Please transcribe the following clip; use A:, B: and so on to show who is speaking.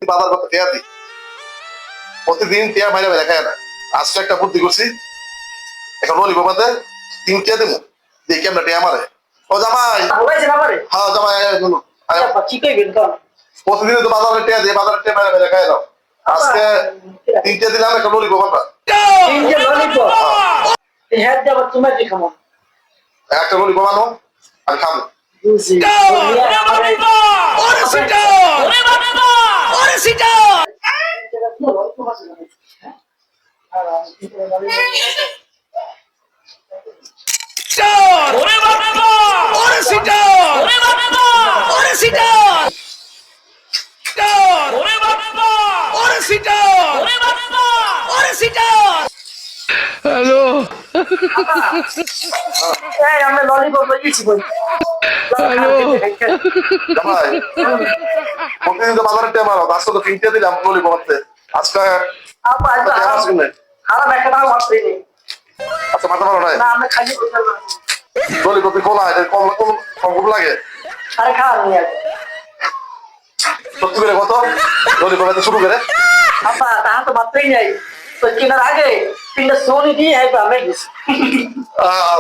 A: বাজার করতে টিয়া দিই, প্রতিদিন টিয়া মাইরা বেড়ে খায় না। আজকে একটা বুদ্ধি করছি, এখন বলি বাবাতে 3 টিয়া দেবো, দেখি আমরা টিয়া মারে। ও জামাই, হ্যাঁ জামাই বলুন, প্রতিদিন তো বাজারে টিয়া দিয়ে বাজারে টিয়া মাইরা বেড়ে খায় দাও। আজকে 3 টিয়া দিলাম, একটা বলি বাবা একটা বলি বাবানো আমি খাবো।
B: হ্যালো
A: জামাই প্রতিদিন তো বাজারে টিয়া মারো, আজকে তো 3 টিয়া দিলাম বলি বাবাতে। আজকে আচ্ছা মাথা মারো নাই বলি কপি কোলা কম কম কম লাগে সত্যি করে কত বলি বাবাতে শুরু করে
C: আগে 3টা সোনি দিয়ে